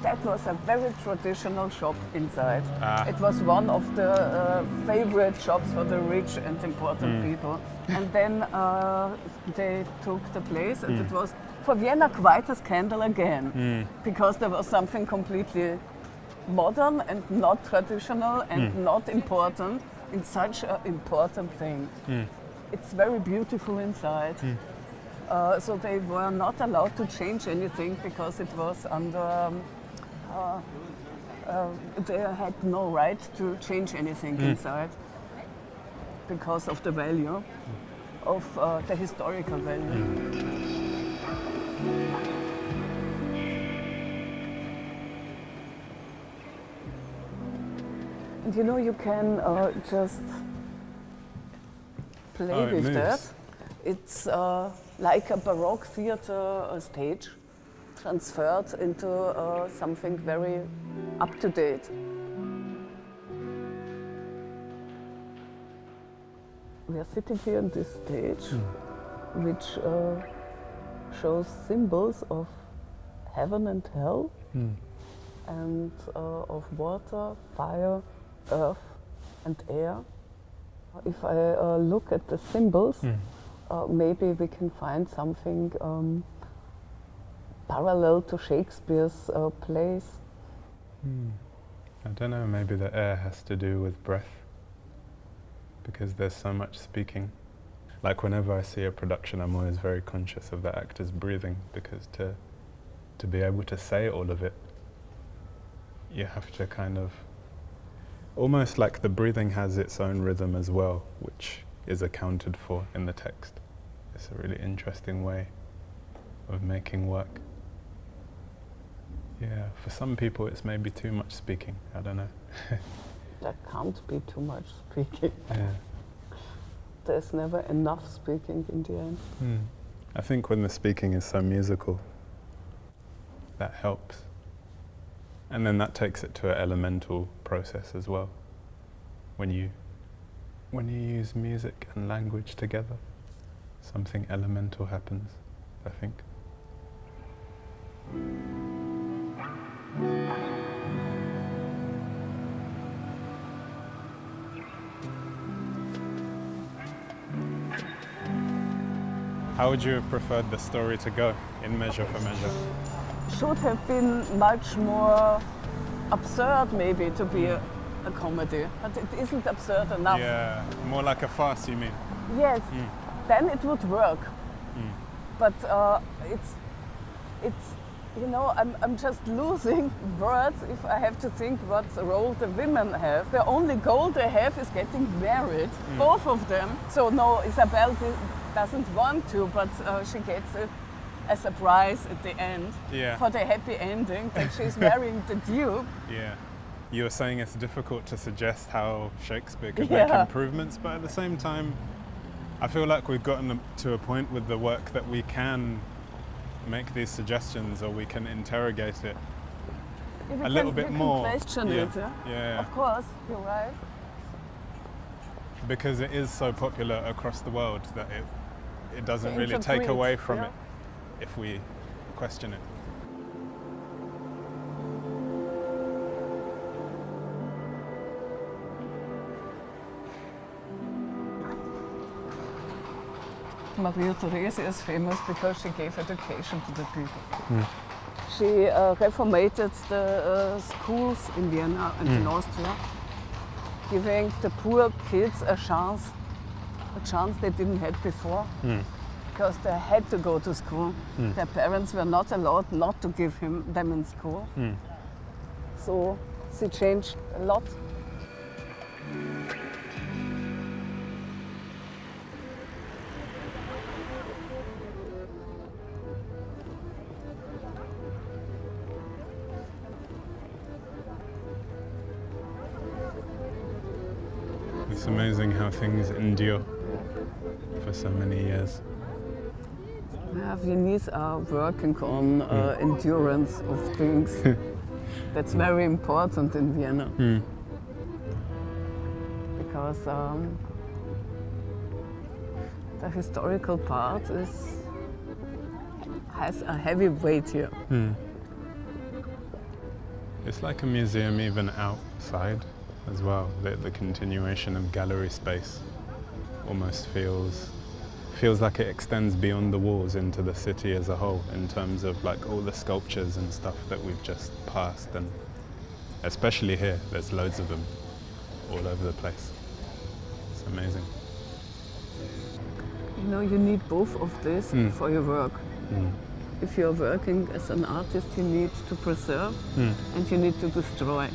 that was a very traditional shop inside. It was one of the favorite shops for the rich and important people. And then they took the place, and it was for Vienna quite a scandal again, because there was something completely modern and not traditional and not important in such an important thing. It's very beautiful inside. So they were not allowed to change anything because it was under, they had no right to change anything inside because of the value, of the historical value. And you know, you can just play with that. It's like a Baroque theater stage transferred into something very up to date. We are sitting here on this stage, which shows symbols of heaven and hell, and of water, fire, earth, and air. If I look at the symbols, maybe we can find something parallel to Shakespeare's plays. I don't know, maybe the air has to do with breath, because there's so much speaking. Like whenever I see a production, I'm always very conscious of the actors breathing, because to be able to say all of it, you have to kind of, almost like the breathing has its own rhythm as well, which is accounted for in the text. It's a really interesting way of making work. Yeah, for some people it's maybe too much speaking, I don't know. There can't be too much speaking. Yeah. There's never enough speaking in the end. I think when the speaking is so musical, that helps. And then that takes it to an elemental process as well. When you use music and language together, something elemental happens, I think. How would you have preferred the story to go in Measure for Measure? Should have been much more absurd, maybe, to be a comedy, but it isn't absurd enough. Yeah, more like a farce, you mean? Yes, then it would work. But it's you know, I'm just losing words if I have to think what role the women have. The only goal they have is getting married, both of them. So no, Isabel doesn't want to, but she gets it as a prize at the end for the happy ending that she's marrying the Duke. Yeah. You were saying it's difficult to suggest how Shakespeare could make improvements, but at the same time, I feel like we've gotten to a point with the work that we can make these suggestions, or we can interrogate it a little bit more. We can question it, yeah. Of course, you're right. Because it is so popular across the world that it doesn't really take away from it if we question it. Maria Therese is famous because she gave education to the people. She reformated the schools in Vienna and in Austria, giving the poor kids a chance they didn't have before, because they had to go to school. Their parents were not allowed not to give them in school. So she changed a lot. It's amazing how things endure for so many years. Viennese are working on endurance of things. That's very important in Vienna. Because the historical part has a heavy weight here. It's like a museum even outside as well. The continuation of gallery space almost feels like it extends beyond the walls into the city as a whole, in terms of like all the sculptures and stuff that we've just passed, and especially here, there's loads of them all over the place. It's amazing. You know, you need both of this for your work. If you're working as an artist, you need to preserve and you need to destroy.